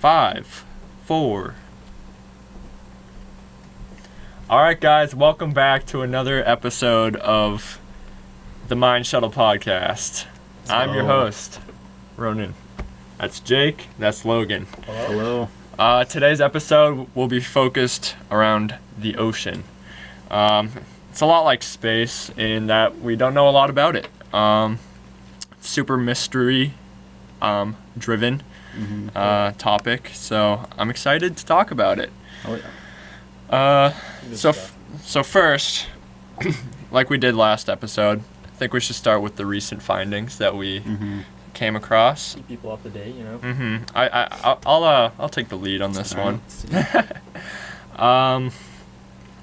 5, 4. Alright guys, welcome back to another episode of the Mind Shuttle Podcast. I'm your host, Ronan. That's Jake, that's Logan. Hello. Today's episode will be focused around the ocean. It's a lot like space in that we don't know a lot about it. Super mystery driven topic, so I'm excited to talk about it. Oh yeah. So first, like we did last episode, I think we should start with the recent findings that we came across. Keep people up to date, you know. I'll take the lead on this one.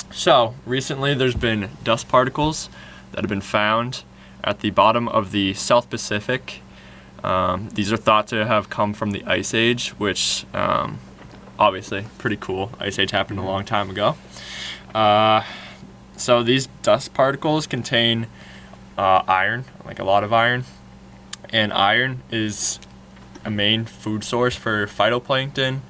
So recently, there's been dust particles that have been found at the bottom of the South Pacific. These are thought to have come from the Ice Age, which obviously pretty cool. Ice Age happened a long time ago. So these dust particles contain iron, like a lot of iron, and iron is a main food source for phytoplankton.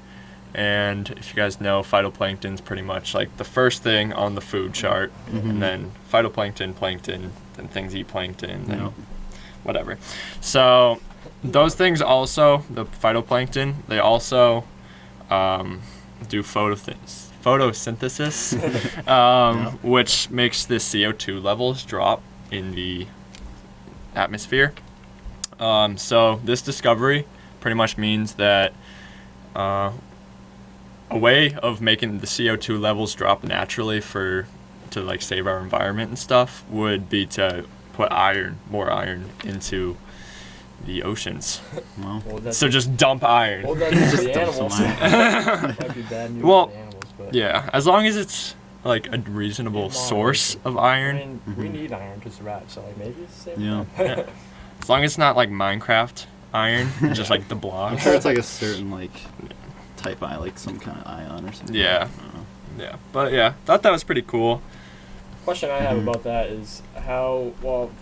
And if you guys know, phytoplankton is pretty much like the first thing on the food chart, and then phytoplankton, plankton, then things eat plankton, then whatever. So those things also, the phytoplankton, they also do photosynthesis, which makes the CO2 levels drop in the atmosphere. So this discovery pretty much means that a way of making the CO2 levels drop naturally to like save our environment and stuff would be to put more iron into the oceans. Well, so just dump iron. Well, that's Just the dump some animals. iron. Might be bad news Well, for the animals, but Yeah, as long as it's like a reasonable source of iron. I mean, we need iron to survive, so like maybe it's the same. Yeah. Yeah. As long as it's not like Minecraft iron, just like the I'm blocks. sure it's like a certain like type I like some kind of ion or something. Yeah. I don't know. Yeah, but yeah, thought that was pretty cool. Question I have about that is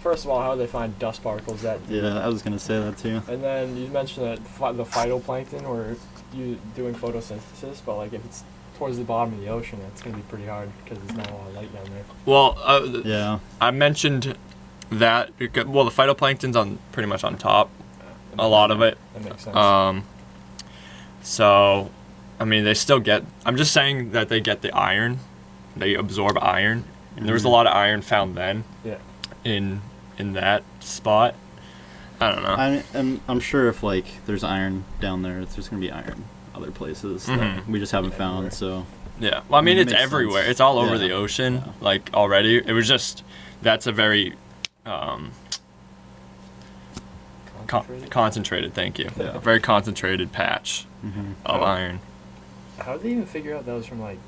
first of all, how do they find dust particles that deep? Yeah, I was gonna say that too. And then you mentioned that the phytoplankton, or you doing photosynthesis, but like if it's towards the bottom of the ocean, it's gonna be pretty hard because there's not a lot of light down there. Well, Yeah. I mentioned that. Well, the phytoplankton's pretty much on top. A lot of it. That makes sense. So, I mean, they still get. I'm just saying that they get the iron. They absorb iron. And there was a lot of iron found then. Yeah. In that spot. I don't know. I'm sure if like there's iron down there, there's gonna be iron other places that we just haven't found. So. Yeah. Well, I mean, it's makes everywhere. sense. It's all over Yeah. the ocean. Yeah. Like already, it was just that's a very concentrated. Thank you. Yeah. Very concentrated patch of iron. How did they even figure out that was from like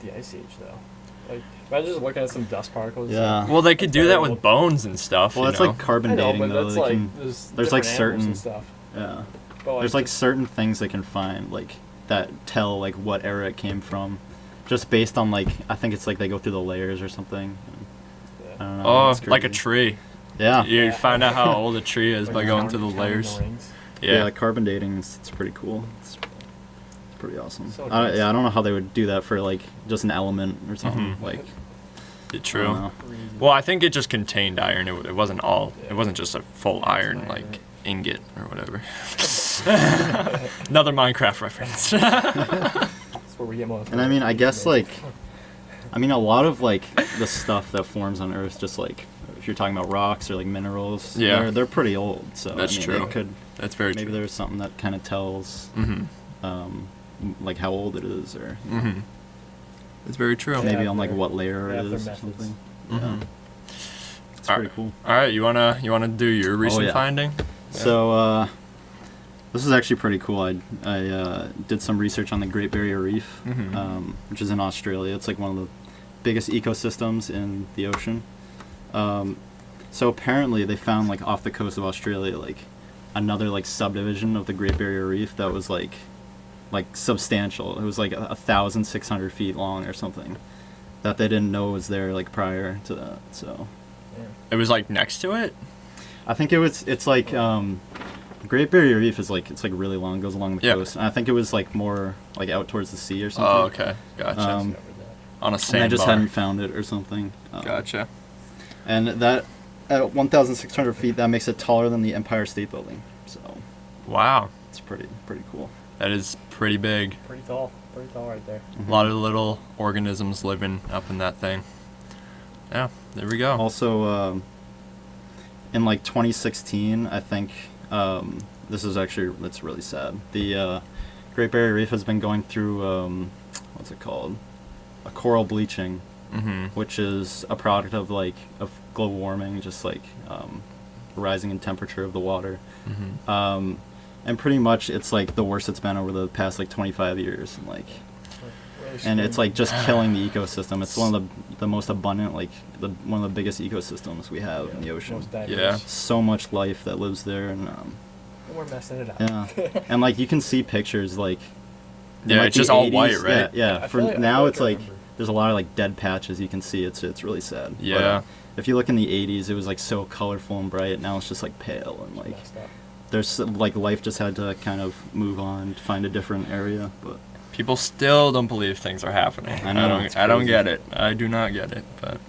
the Ice Age though? Like, imagine just looking at some dust particles. Yeah. Well, they could That's do that very with bones and stuff. Well, you it's know? like carbon I know, dating but though. that's They like can, there's like different animals certain- and stuff. yeah. But There's like certain things they can find like that tell like what era it came from, just based on like I think it's like they go through the layers or something. I don't know. Oh, it's like a crazy. tree. Yeah. You find out how old a tree is like by going through the counting layers. rings. Yeah, Yeah. like carbon dating it's pretty cool. It's pretty awesome. So I nice. don't know how they would do that for like just an element or something. Mhm. Like True. I don't know. Crazy. Well, I think it just contained iron. It wasn't all. Yeah. It wasn't just a full iron iron, like right. ingot or whatever. Another Minecraft reference. That's where we get most. And I mean, I guess like, I mean, a lot of like the stuff that forms on Earth, just like if you're talking about rocks or like minerals, Yeah. they're pretty old. So That's I mean, true. They could That's very maybe true. there's something that kind of tells, like how old it is, or Mm-hmm. It's very true. Yeah. maybe have on like their- what layer they it have their is or methods. something. Mhm. Yeah. It's Alright. pretty cool. All right, you wanna do your recent yeah. finding? So this is actually pretty cool. I did some research on the Great Barrier Reef, which is in Australia. It's like one of the biggest ecosystems in the ocean. So apparently they found like off the coast of Australia like another like subdivision of the Great Barrier Reef that was like substantial. It was like 1,600 feet long or something that they didn't know was there like prior to that. So It was like next to it. I think it's like Great Barrier Reef is like, it's like really long, goes along the Yep. coast. And I think it was like more like out towards the sea or something. Oh, okay. Gotcha. Um, On a And I sandbar. just hadn't found it or something. Gotcha. And that, at 1,600 feet, that makes it taller than the Empire State Building. So Wow. it's pretty cool. That is pretty big. Pretty tall right there. A lot of little organisms living up in that thing. Yeah, there we go. Also, in like 2016, I think, this is actually, that's really sad. The Great Barrier Reef has been going through, what's it called? A coral bleaching, which is a product of like of global warming, just like rising in temperature of the water. And pretty much it's like the worst it's been over the past like 25 years, and like, and it's like just killing the ecosystem. It's one of the most abundant, like one of the biggest ecosystems we have in the ocean. Most diverse. Yeah. So much life that lives there, and And we're messing it up. yeah, and like you can see pictures like in, Yeah, like, it's the just all 80s. white, right? Yeah. I For feel like- I now, feel like it's I like remember. there's a lot of like dead patches you can see. It's really sad. But, Yeah. if you look in the 80s, it was like so colorful and bright. Now it's just like pale, and like Messed up. there's like life just had to kind of move on to find a different area. But People still don't believe things are happening. I know, it's I don't crazy. get it. I do not get it. But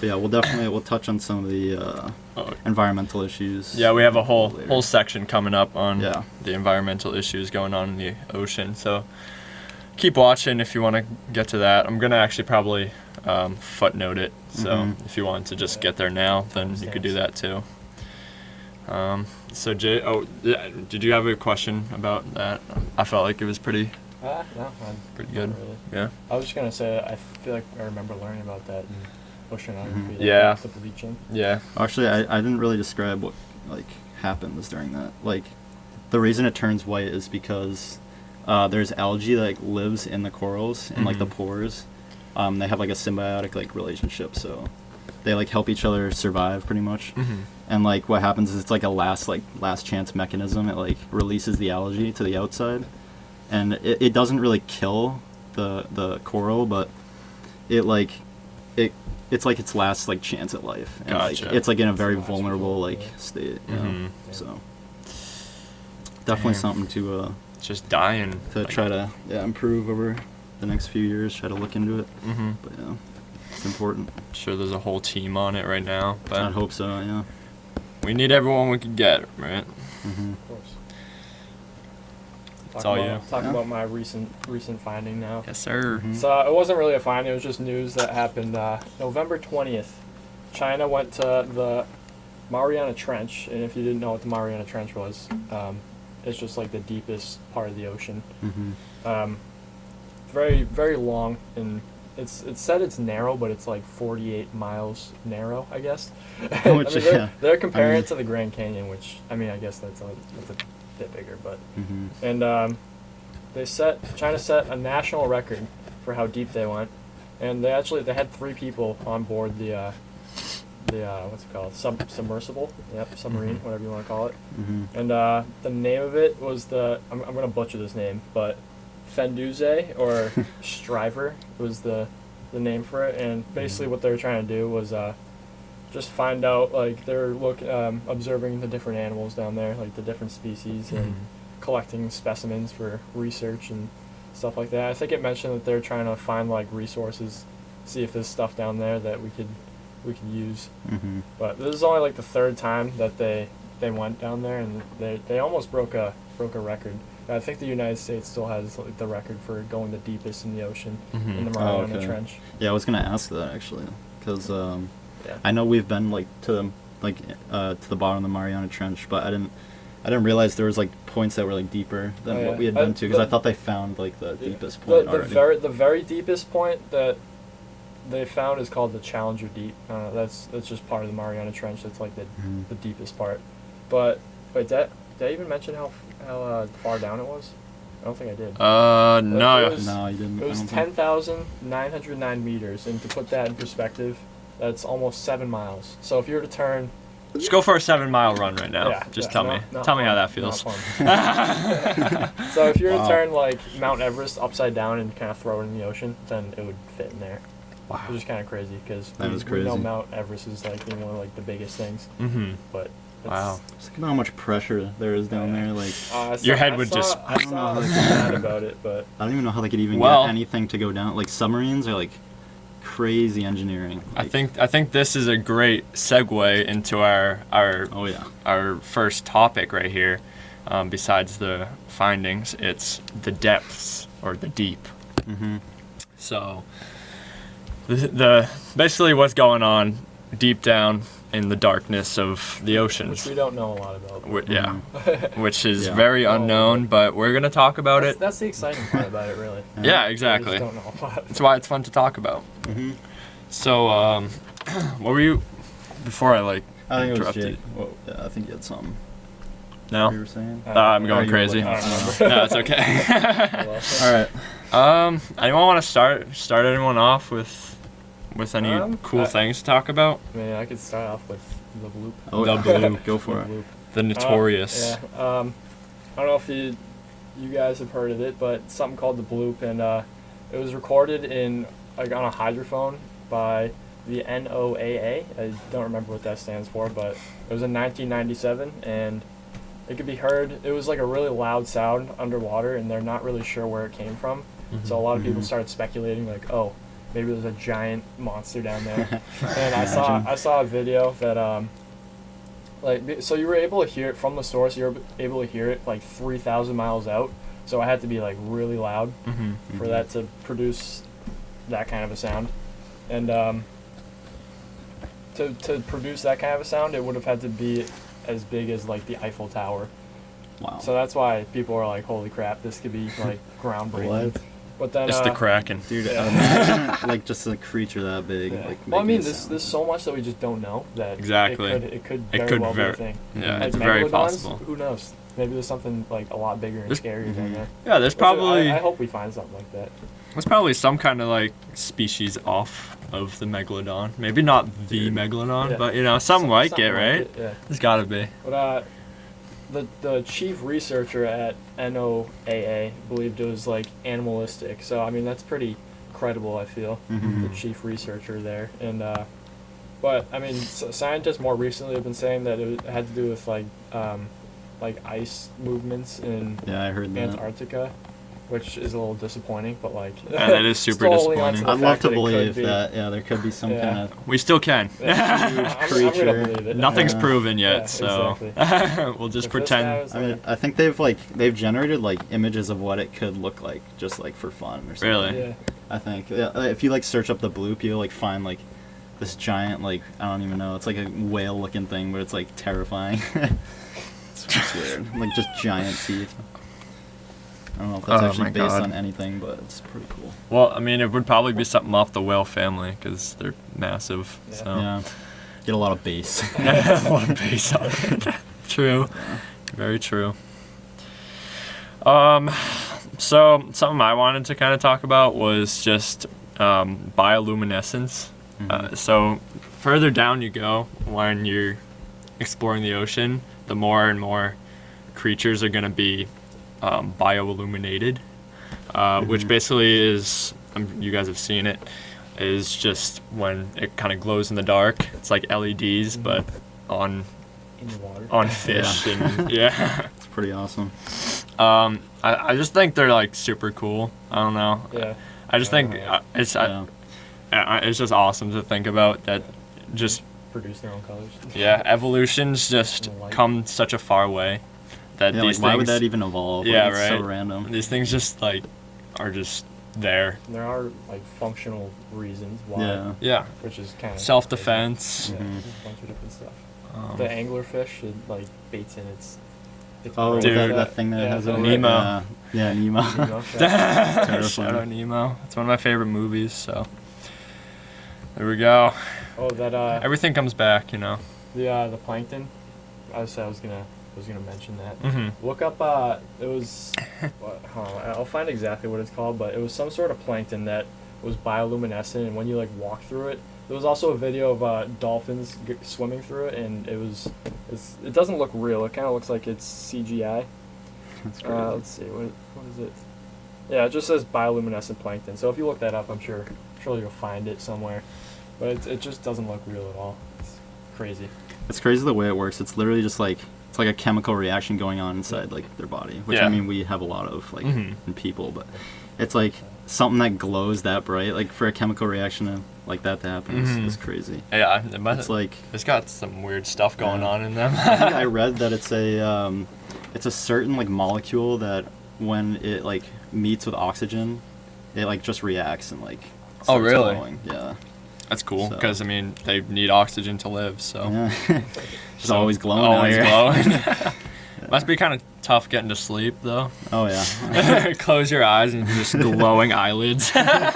yeah, we'll touch on some of the oh, environmental issues. yeah, we have a whole later. section coming up on Yeah. the environmental issues going on in the ocean. So keep watching if you want to get to that. I'm gonna actually probably footnote it. So Mhm. if you want to just get there now, then you could do that too. So Jay, yeah, did you have a question about that? I felt like it was pretty No, pretty not good. really. Yeah. I was just gonna say I feel like I remember learning about that in oceanography. like, Yeah. The bleaching. Yeah. Actually, I didn't really describe what like happens during that. Like, the reason it turns white is because there's algae that like, lives in the corals in like the Mhm. pores. They have like a symbiotic like relationship, so they like help each other survive pretty much. And like what happens is it's like a last chance mechanism. It like releases the algae to the outside, and it doesn't really kill the coral, but it's like its last like chance at life, and Gotcha. like it's like in a very Last vulnerable resort, like yeah. state, you know? Mhm. So definitely Damn. something to It's just dying. try to improve over the next few years. Try to look into it, Mm-hmm. but yeah, it's important. Sure, there's a whole team on it right now, but I'd hope so. Yeah. we need everyone we can get, right? Hmm. Of course. It's all you. Talk Yeah. about my recent finding now. Yes, sir. Mhm. So it wasn't really a finding. It was just news that happened November 20th. China went to the Mariana Trench, and if you didn't know what the Mariana Trench was, it's just like the deepest part of the ocean. Hmm. Very, very long, and it said it's narrow, but it's like 48 miles narrow, I guess. Which, yeah. They're comparing I mean- it to the Grand Canyon, which I mean, I guess that's a bit bigger, but Hmm. and China set a national record for how deep they went, and they had 3 people on board the what's it called, submersible, submarine, Mhm. whatever you want to call it. Hmm. And the name of it was I'm gonna butcher this name, but Fenduze or Striver was the name for it. And basically what they were trying to do was just find out, like, they're observing the different animals down there, like the different species, and collecting specimens for research and stuff like that. I think it mentioned that they're trying to find like resources, see if there's stuff down there that we could use. Hmm. But this is only like the 3rd time that they went down there, and they almost broke a record. I think the United States still has like the record for going the deepest in the ocean in the Mhm. Mariana okay. Trench. Yeah, I was gonna ask that actually, because Yeah. I know we've been like to the bottom of the Mariana Trench, but I didn't realize there was like points that were like deeper than Oh, yeah. what we had been to, because I the- thought they found like the deepest point already. The very deepest point that they found is called the Challenger Deep. That's just part of the Mariana Trench. That's like the Mhm. deepest part. But did I even mention how far down it was? I don't think I did. No. It was- No, you didn't. It was I don't think. 10,909 meters, and to put that in perspective, that's almost 7 miles. So if you were to turn, Just go for a 7-mile run right now. yeah, Just yeah, tell no- me. not Tell me how fun, that feels. not fun. So if you were Wow. to turn like Mount Everest upside down and kind of throw it in the ocean, then it would fit in there. Wow. Which is kind of crazy because That is we know crazy. Mount Everest is like one of like the biggest things, Mm-hmm. but Wow. Just think how much pressure there is down there. Like, Your head would just- I don't know how mad about it, but I don't even know how they could even Well- get anything to go down. Like, submarines are like crazy engineering. Like, I think this is a great segue into our Oh yeah. our first topic right here. Besides the findings, it's the depths or the deep. Mm-hmm. So the basically what's going on deep down in the darkness of the which oceans. we don't know a lot about. Yeah, which is Yeah. very No. unknown, but we're gonna talk about That's, it. that's the exciting part about it, really. Yeah, We exactly. just don't know a lot. That's why it's fun to talk about. Mm-hmm. So, what were you before I like I think it was interrupted? Jake. Well, yeah, I think you had something No, you were saying. I'm going Or you crazy. were I looking- don't remember. no, it's okay. All right. Anyone want to start anyone off with any cool I- things to talk about? I mean, I could start off with the Bloop. Oh, The yeah. Bloop. Go for The it. Bloop. The notorious. Yeah. I don't know if you guys have heard of it, but it's something called the Bloop, and it was recorded on a hydrophone by the NOAA. I don't remember what that stands for, but it was in 1997, and it could be heard. It was like a really loud sound underwater, and they're not really sure where it came from. So a lot of people Mhm. started speculating, like, oh, maybe there's a giant monster down there. And I saw a video that so you were able to hear it from the source. You were able to hear it like 3,000 miles out. So it had to be like really loud Mm-hmm. for that to produce that kind of a sound. And to produce that kind of a sound, it would have had to be as big as like the Eiffel Tower. Wow. So that's why people are like, holy crap, this could be like groundbreaking. What? But then It's the Kraken. Dude, Yeah. imagine, like just a creature that big. Yeah. Like, Well, I making mean, a there's sound. there's so much that we just don't know that Exactly. it could It very could well ver- be a thing. Yeah, Like it's very megalodons, possible. Who knows? Maybe there's something like a lot bigger and There's- scarier than Mhm. that. Yeah, there's probably I hope we find something like that. there's probably some kind of like species off of the megalodon. Maybe not the megalodon, Yeah. but you know, something like Something it, right? Yeah. There's gotta be. But the chief researcher at NOAA believed it was like animalistic. So I mean that's pretty credible. I feel Mhm. the chief researcher there, and but I mean scientists more recently have been saying that it had to do with like ice movements in Yeah, I heard that. Antarctica, which is a little disappointing. But like Yeah, that is super still holding on to disappointing. the I'd love fact to that it could believe be. that. Yeah, there could be some Yeah. kind of. We still can. Yeah. Huge I'm gonna creature. believe it. Nothing's Yeah. proven yet, Yeah, so we'll just If this pretend. guy was, I mean, I think they've generated like images of what it could look like, just like for fun or something. Really? yeah. I think. Yeah, if you like search up the Bloop, you'll like find like this giant like I don't even know. It's like a whale-looking thing, but it's like terrifying. It's weird. Like just giant teeth. I don't know if that's Oh actually my based God. on anything, but it's pretty cool. Well, I mean, it would probably be something off the whale family because they're massive. Yeah. So Yeah. Get a lot of bass. a lot of bass on it. True. Very true. So something I wanted to kind of talk about was just bioluminescence. Mhm. So further down you go when you're exploring the ocean, the more and more creatures are going to be bioilluminated, which Mhm. basically is, you guys have seen it, is just when it kind of glows in the dark. It's like LEDs, but on In the water. fish and yeah. It's pretty awesome. I just think they're like super cool. I don't know. Yeah. I just think Yeah. it's just awesome to think about that. Just Produce their own colors. evolution's just And the light. come such a far way that Yeah, these like, why would things, that even evolve? Yeah, Like, it's so right. random. these things just like are just there. There are like functional reasons why, Yeah. Yeah, which is kind of self-defense. Yeah, Mhm. there's a bunch of different stuff. Um, The anglerfish, it like baits in its. Oh, Dude. that thing that Yeah, has the it. Nemo. Yeah, Nemo. Nemo, Shout terrifying. out Nemo. It's one of my favorite movies. So there we go. Oh, that Everything comes back, you know. the plankton. I was gonna mention that. Mm-hmm. Look up. It was. I'll find exactly what it's called, but it was some sort of plankton that was bioluminescent, and when you like walk through it, there was also a video of dolphins swimming through it, and it doesn't look real. It kind of looks like it's CGI. That's crazy. Let's see what is it? Yeah, it just says bioluminescent plankton. So if you look that up, I'm sure you'll find it somewhere. But it just doesn't look real at all. It's crazy. It's crazy the way it works. It's literally just like it's like a chemical reaction going on inside like their body, which I mean we have a lot of like in people, but it's like something that glows that bright. Like for a chemical reaction like that to happen is crazy. Yeah, it's like it's got some weird stuff going on in them. I think I read that it's a certain like molecule that when it like meets with oxygen, it like just reacts and like starts glowing. Yeah. That's cool because I mean they need oxygen to live, so yeah. It's always glowing. Always glowing. Yeah. Must be kind of tough getting to sleep though. Oh yeah. Close your eyes and just glowing eyelids. Yeah.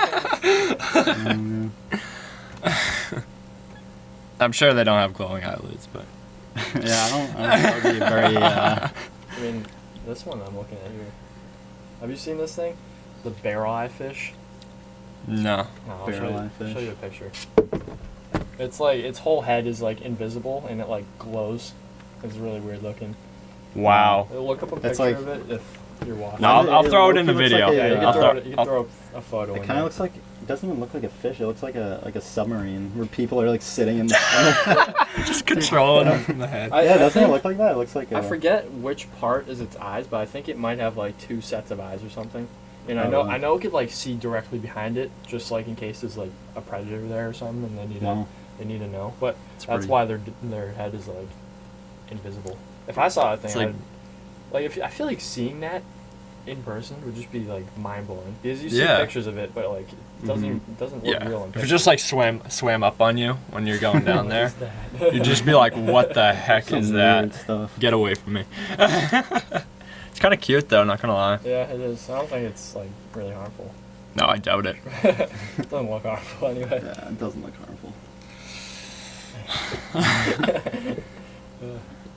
I'm sure they don't have glowing eyelids, but yeah, I don't know. That would be very. I mean, this one I'm looking at here. Have you seen this thing? The barrel eye fish. no. I'll Barrel eye show fish. you a picture. It's like its whole head is like invisible and it like glows. It's really weird looking. Wow. Look up a It's picture like- of it if you're watching. No, I'll throw it in the looks video. like Yeah, you a- can throw a photo. It in kind of there. looks like. It doesn't even look like a fish. It looks like a submarine where people are like sitting in. The Just controlling them from the head. yeah, doesn't it look like that? It looks like. I forget which part is its eyes, but I think it might have like 2 sets of eyes or something. And Oh, wow. I know it could like see directly behind it, just like in case there's like a predator there or something, and Wow. they need to know. But It's that's pretty- why their head is like invisible. If I saw a thing, It's like- I feel like seeing that in person would just be like mind blowing because you see Yeah. pictures of it, but like it doesn't look Yeah. real. In If pictures. it just like swam up on you when you're going down What there, is that? you'd just be like, "What the heck Some is weird that? stuff. Get away from me!" It's kind of cute though, not gonna lie. Yeah, it is. I don't think it's like really harmful. No, I doubt it. It doesn't look harmful anyway. Yeah, it doesn't look harmful.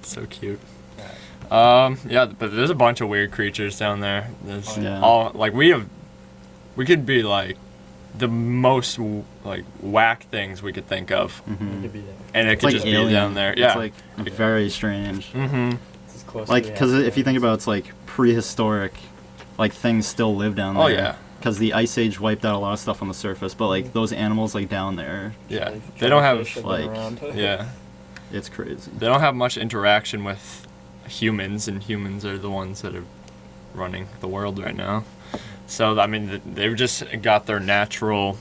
So cute. Yeah, but there's a bunch of weird creatures down there. There's Yeah. all like we could be like the most like whack things we could think of, It Mm-hmm. could be there. and it It's could like just alien. be down there. Yeah. It's like very strange. Mm-hmm. It's as close Like to because reality if you think as- about it's like prehistoric, like things still live down there. Oh, yeah. Because the ice age wiped out a lot of stuff on the surface, but like those animals like down there, Yeah. Like, They don't jellyfish have been like- around. yeah. it's crazy. They don't have much interaction with humans, and humans are the ones that are running the world right now. So I mean, they've just got their natural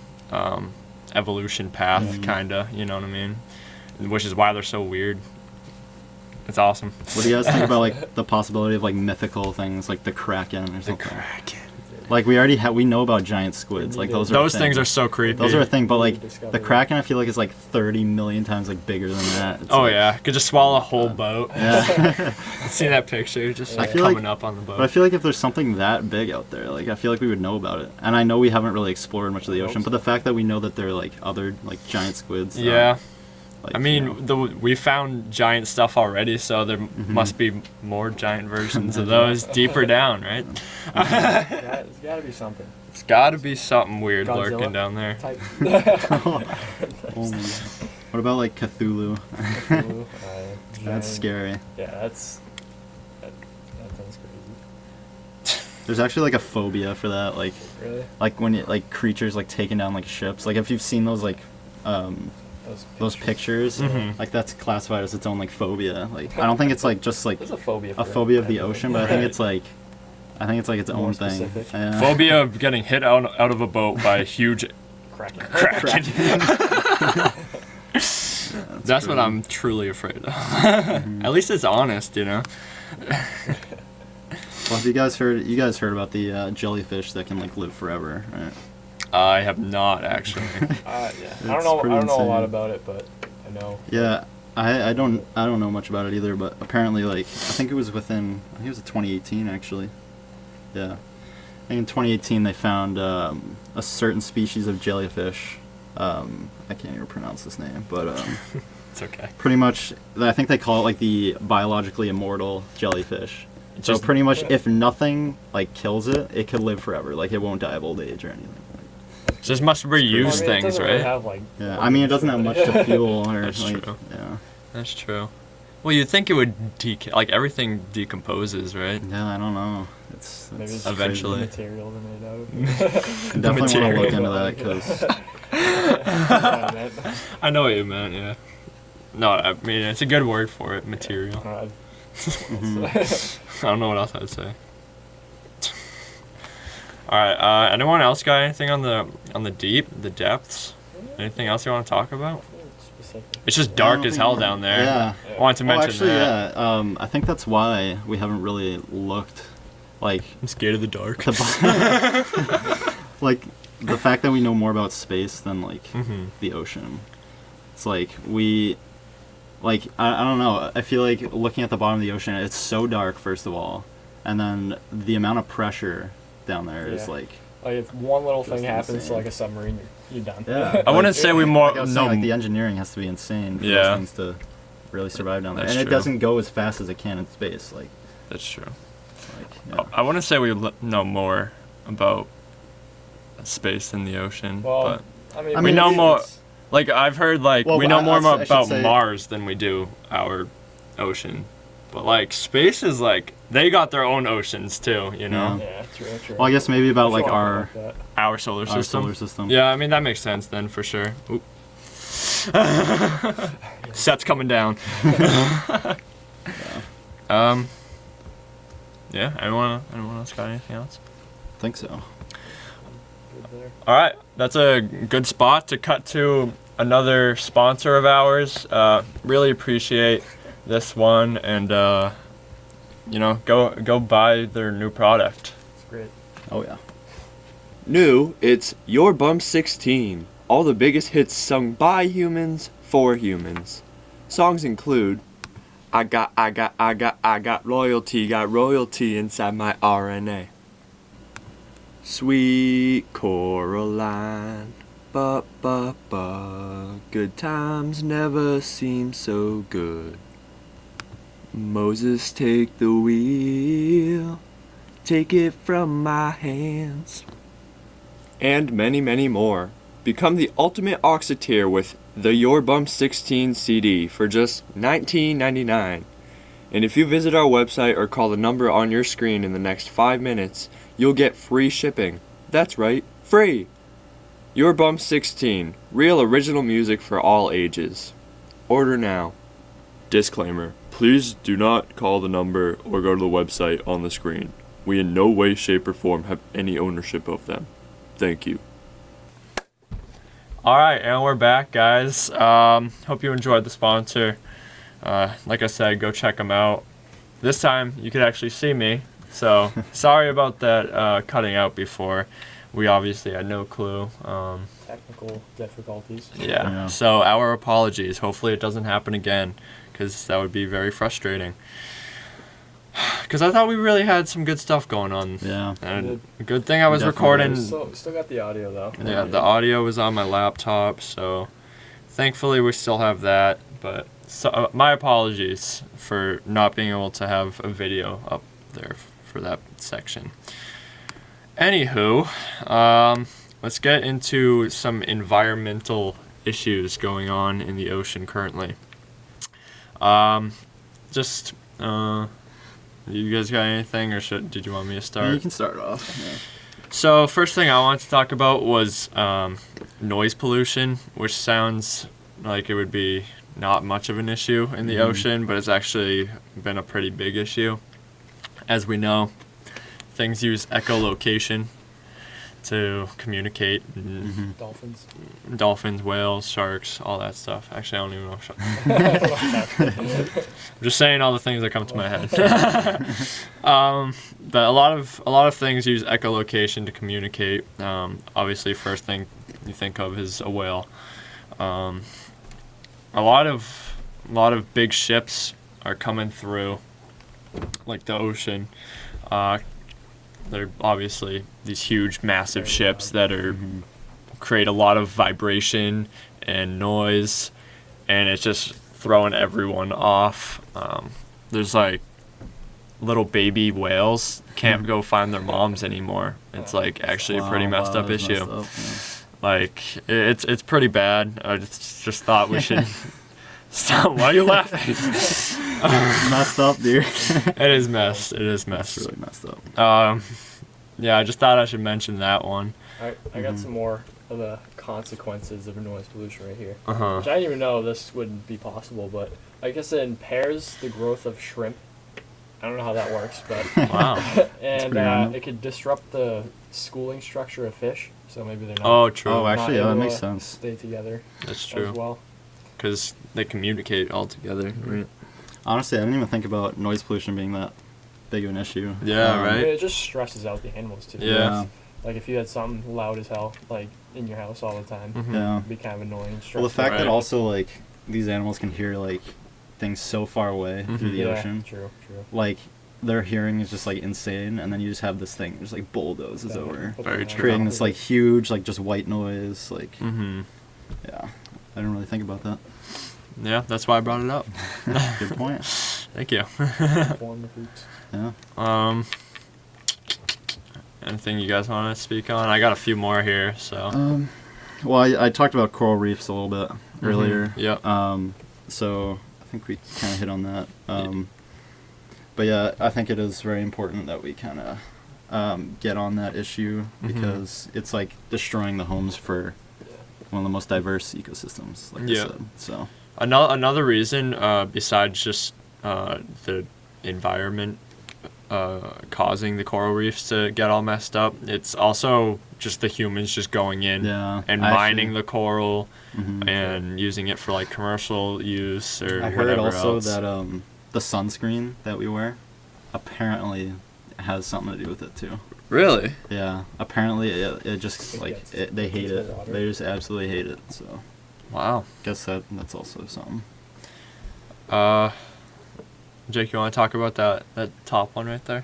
evolution path, Mhm. kinda. You know what I mean? Which is why they're so weird. It's awesome. What do you guys think about like the possibility of like mythical things like the Kraken or The something? Kraken. Like we know about giant squids. Like those are Those a things thing. are so creepy. Those are a thing, but like Discovery. the Kraken, I feel like is like 30 million times like bigger than that. It's Oh like- yeah, could just swallow a whole boat. Yeah. See that picture? Just I feel coming like- up on the boat. But I feel like if there's something that big out there, like I feel like we would know about it. And I know we haven't really explored much of the I hope ocean, but so. the fact that we know that there are like other like giant squids. Yeah. Like, I mean, we found giant stuff already, so there must be more giant versions of those deeper down, right? There's got to be something. It's got to be something weird Godzilla lurking down there. type. Oh my God. What about like Cthulhu? Blue, That's giant- scary. Yeah, that sounds crazy. There's actually like a phobia for that, Really? like when it like creatures like taking down like ships. Like if you've seen those like those pictures, Mhm. like that's classified as its own like phobia. Like I don't think it's like just like There's a phobia. a for phobia of the everything. ocean, but I think it's like its More own thing. specific. Yeah. Phobia of getting hit out of a boat by a huge Kraken. kraken. Yeah, That's what crazy. I'm truly afraid of. At least it's honest, you know. Well, have you guys heard about the jellyfish that can like live forever, right? I have not actually. Yeah. I It's don't know. I pretty don't know a lot insane. about it, but I know. Yeah, I don't know much about it either, but apparently like I think it was 2018 actually. Yeah. I think in 2018 they found a certain species of jellyfish. I can't even pronounce this name, but It's okay. pretty much I think they call it like the biologically immortal jellyfish. So Just- pretty much if nothing like kills it, it could live forever. Like it won't die of old age or anything. Just must reuse Well, I mean, it things, doesn't really right? have, like, Yeah, I mean it doesn't have much to fuel or That's like true. yeah. That's true. Well, you'd think it would like everything decomposes, right? Yeah, I don't know. It's Maybe it's Eventually. the material they're made out of. I definitely want to look material. into that because Yeah, man. I know what you meant, yeah. No, I mean, it's a good word for it, material. Yeah. I don't know what else I'd say. All right. Anyone else got anything on the depths? Anything else you want to talk about? It's just dark as hell down there. Yeah. I wanted to mention actually, that. Yeah. I think that's why we haven't really looked, like. I'm scared of the dark. Like the fact that we know more about space than like the ocean. It's like I don't know. I feel like looking at the bottom of the ocean, it's so dark first of all, and then the amount of pressure down there is like. Like if one little thing happens insane. to like a submarine, you're done. Yeah. I wouldn't say we more. Like I was saying, like the engineering has to be insane for those things to really survive down there, That's and true. it doesn't go as fast as it can in space. Like. That's true. Like, I wouldn't say we know more about space than the ocean, Well, but I mean, we know more. it's- Like I've heard, like Well, we know more I should about say- Mars than we do our ocean, but like space is like they got their own oceans too, you know. Yeah, true. Well, I guess maybe about I'm like sure I'll our go with that. Our solar system. Yeah, I mean that makes sense then for sure. Oop. Set's coming down. Yeah. Anyone else got anything else? I think so. Good there. All right, that's a good spot to cut to another sponsor of ours. Really appreciate this one, and go buy their new product. It's great. Oh yeah. New, it's Your Bum 16. All the biggest hits sung by humans for humans. Songs include I got royalty inside my RNA. Sweet Coraline, good times never seem so good. Moses, take the wheel, take it from my hands. And many, many more. Become the ultimate Oxeteer with the Your Bum 16 CD for just $19.99. And if you visit our website or call the number on your screen in the next 5 minutes, you'll get free shipping. That's right, free! Your Bum 16, real original music for all ages. Order now. Disclaimer, please do not call the number or go to the website on the screen. We in no way, shape, or form have any ownership of them. Thank you. All right, and we're back, guys. Hope you enjoyed the sponsor. Like I said, go check them out. This time, you could actually see me. So, sorry about that cutting out before. We obviously had no clue. Technical difficulties. Yeah, so our apologies. Hopefully it doesn't happen again, because that would be very frustrating. Because I thought we really had some good stuff going on. Yeah. And good thing I was Definitely. recording. Still got the audio though. Yeah, the audio was on my laptop, so thankfully we still have that. But my apologies for not being able to have a video up there for that section. Anywho, let's get into some environmental issues going on in the ocean currently. You guys got anything, or did you want me to start? Yeah, you can start off. Yeah. So first thing I wanted to talk about was noise pollution, which sounds like it would be not much of an issue in the ocean, but it's actually been a pretty big issue. As we know, things use echolocation to communicate. Dolphins. Dolphins, whales, sharks, all that stuff. Actually, I don't even know. I'm just saying all the things that come to my head. But a lot of things use echolocation to communicate. Obviously, first thing you think of is a whale. A lot of big ships are coming through, like the ocean. They're obviously these huge, massive ships that are create a lot of vibration and noise, and it's just throwing everyone off. There's like little baby whales can't go find their moms anymore. It's like actually a pretty messed up that's issue. messed up, Like it's pretty bad. I just thought we should stop. Why are you laughing? yeah. Messed up, dude. It is messed. It's really messed up. Yeah, I just thought I should mention that one. I got some more the consequences of noise pollution right here. Uh-huh. Which I didn't even know this would be possible, but I guess it impairs the growth of shrimp. I don't know how that works, but Wow. and pretty random. it could disrupt the schooling structure of fish, so maybe they're not Oh, true. Oh, actually, yeah, not that able makes to sense. stay together That's as true. well. Because they communicate all together, right? Honestly, I didn't even think about noise pollution being that big of an issue. Yeah, I right? mean, it just stresses out the animals too. Yeah. Like if you had something loud as hell, like in your house all the time, Mhm. Yeah. it'd be kind of annoying. And Well, the stressful. fact that Right. also like these animals can hear like things so far away through the yeah, ocean, True. like their hearing is just like insane, and then you just have this thing just like bulldozes Then over, put Very them true. on creating top this of like it. huge like just white noise. Like Mm-hmm. yeah, I didn't really think about that. Yeah, that's why I brought it up. Good point. Thank you. Form the hoops. Yeah. Anything you guys want to speak on? I got a few more here, so. Well, I talked about coral reefs a little bit earlier. Yep. So I think we kind of hit on that. But yeah, I think it is very important that we kind of get on that issue because it's like destroying the homes for one of the most diverse ecosystems, like Yeah. I said. So Another reason, besides just the environment causing the coral reefs to get all messed up, it's also just the humans just going in yeah, and I mining actually- the coral Mhm. and using it for like commercial use or I heard whatever also else. that the sunscreen that we wear apparently has something to do with it too. Really? Yeah, apparently it just It like gets they hate into it. the water. They just absolutely hate it. So Wow. guess that's also something. Jake, you want to talk about that top one right there?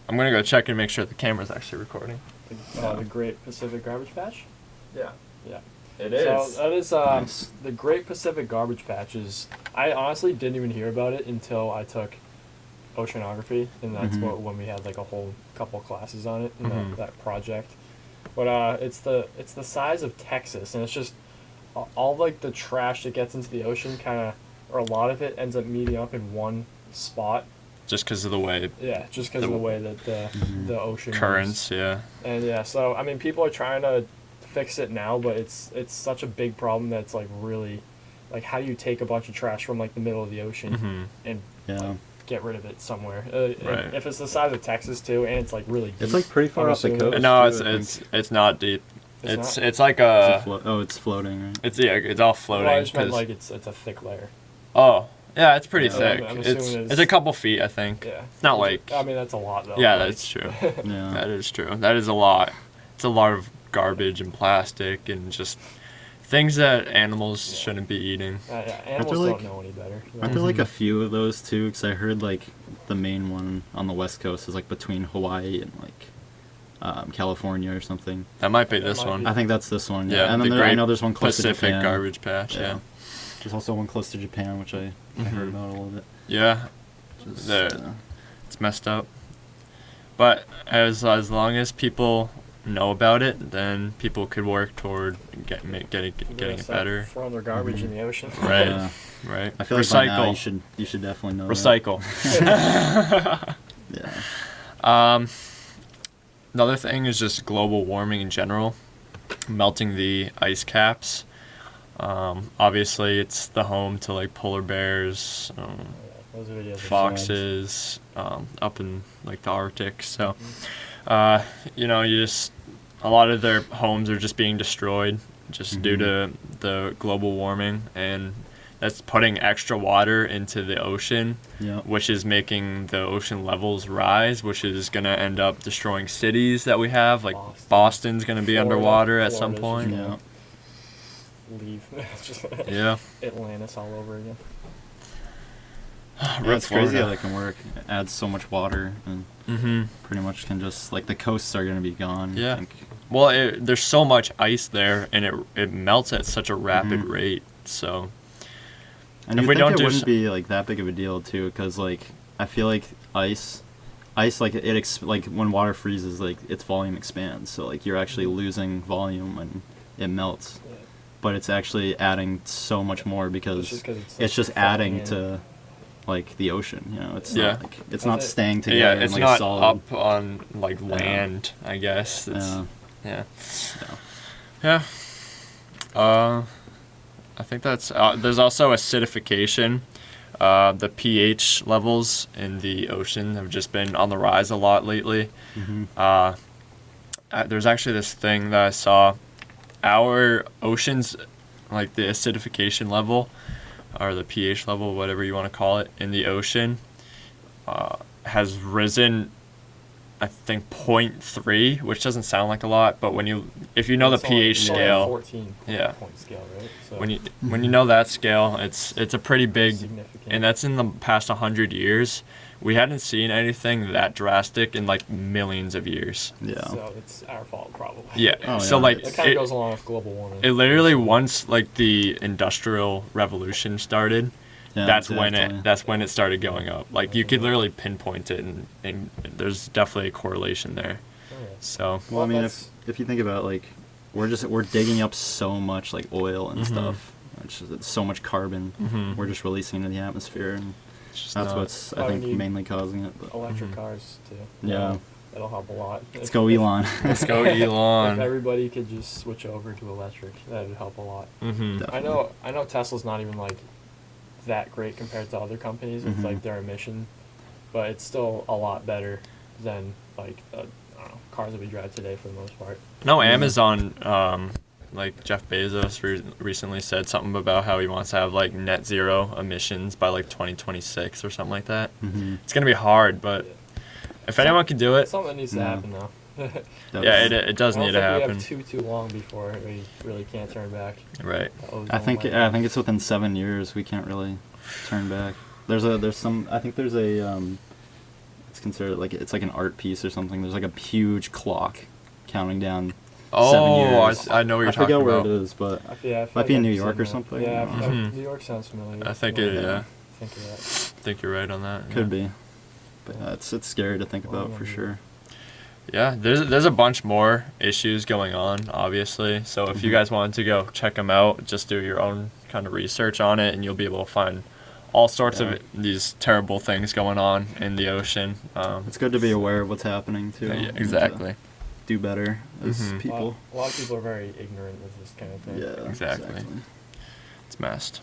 I'm gonna go check and make sure the camera's actually recording. The Great Pacific Garbage Patch. Yeah. Yeah. It So that is Nice. the Great Pacific Garbage Patch is. I honestly didn't even hear about it until I took oceanography, and that's Mhm. when we had like a whole couple classes on it in Mhm. that project. But it's the size of Texas, and it's just all like the trash that gets into the ocean, kind of, or a lot of it ends up meeting up in one spot. Just because of the way Yeah, just because of The- the way that the ocean moves. currents, yeah. And yeah, so I mean, people are trying to fix it now, but it's such a big problem that it's like really, like, how do you take a bunch of trash from like the middle of the ocean Mm-hmm. and Yeah. get rid of it somewhere? Right. And if it's the size of Texas too, and it's like really deep. It's like pretty far I'm off the assuming- coast. No, too, I it's not deep. It's It's like Is it a it's floating, right? it's all floating. Well, I just meant 'cause- like it's a thick layer. oh yeah, it's pretty Yeah, thick. I'm It's assuming it's a couple feet, I think. Yeah. It's not like I mean, that's a lot though. yeah, like- that's true. Yeah. That is true. That is a lot. It's a lot of garbage and plastic and just things that animals shouldn't be eating. Yeah, animals like- don't know any better. Aren't there like a few of those too? Because I heard like the main one on the west coast is like between Hawaii and like California or something. That might be That this might one. be. I think that's this one. Yeah, Yeah, and then the I Great know there's one close to Pacific Japan. Garbage Patch. Yeah. There's also one close to Japan, which I heard about a little bit. Yeah. Just, The- It's messed up. But as long as people know about it, then people could work toward getting it better. Throwing their garbage in the ocean. Right. Yeah. Right. I feel like by now Recycle. you should definitely know. Recycle. That. Yeah. Another thing is just global warming in general, melting the ice caps. Obviously, it's the home to like polar bears, Those videos are foxes, up in like the Arctic. So, a lot of their homes are just being destroyed just due to the global warming, and that's putting extra water into the ocean, Yeah. which is making the ocean levels rise, which is going to end up destroying cities that we have. Like Boston. Boston's going to be Florida. underwater at some Florida's point. Yeah. Leave. It's just Yeah. Atlantis all over again. Yeah, Rip it's crazy how Florida. that can work. It adds so much water and Mm-hmm. pretty much can just like the coasts are gonna be gone. I Yeah. think. Well, there's so much ice there, and it melts at such a rapid Mhm. rate. So And If you we think don't it do wouldn't s- be like that big of a deal too, because like I feel like ice like like when water freezes, like its volume expands, so like you're actually losing volume when it melts, Yeah. but it's actually adding so much more because just 'cause it's, it's like, just adding falling to like the ocean. You know, it's Yeah. not like it's I not thi- staying together. yeah, in, it's like not a solid, up on like land, I guess. It's, Yeah. yeah. Yeah. I think that's. There's also acidification. The pH levels in the ocean have just been on the rise a lot lately. Mm-hmm. There's actually this thing that I saw. Our oceans, like the acidification level, or the pH level, whatever you want to call it, in the ocean, has risen, I think 0.3, which doesn't sound like a lot, but if you know the pH scale, 14 yeah, point scale, right? So when you know that scale, it's a pretty big, significant. and that's in the past 100 years. We hadn't seen anything that drastic in like millions of years. Yeah. So it's our fault, probably. Yeah. Oh, So yeah. like It kind of goes along with global warming. it literally once like the Industrial Revolution started. Yeah, that's exactly. when it started going up. Like you could literally pinpoint it, and there's definitely a correlation there. Oh, yeah. So Well, I mean, that's- if you think about like, we're digging up so much like oil and Mhm. stuff. It's so much carbon. Mhm. We're just releasing into the atmosphere, and it's just that's not- what's I Probably think need mainly causing it. But Electric Mhm. cars, too. yeah, That'll help a lot. let's go Elon. Let's go If Elon. everybody could just switch over to electric, that would help a lot. Mm-hmm. Definitely. I know Tesla's not even like that great compared to other companies with Mhm. like their emission, but it's still a lot better than like I don't know, cars that we drive today for the most part. No, Mhm. Amazon, like Jeff Bezos recently said something about how he wants to have like net zero emissions by like 2026 or something like that. Mm-hmm. It's gonna be hard, but if anyone can do it, Something that needs to Yeah. happen though. yeah, it does I don't need to think happen. we have too long before we really can't turn back. Right. The ozone I think layer. it's within 7 years we can't really turn back. There's a it's considered like it's like an art piece or something. There's like a huge clock counting down. 7 Oh, years. I know what you're I talking forget where about. it is, but I feel might be in I've New seen York or that. something. Yeah, Mhm. New York sounds familiar. I think Yeah, it. Yeah, think of that. I think you're right on that. could yeah. be. But it's scary to think about for Yeah. sure. Yeah, there's a bunch more issues going on, obviously. So if you Mhm. guys wanted to go check them out, just do your own kind of research on it, and you'll be able to find all sorts Yeah. of these terrible things going on in the ocean. It's good to be aware of what's happening too. Yeah, and to exactly. do better as Mhm. people. A lot of people are very ignorant with this kind of thing. Yeah, Exactly. It's messed.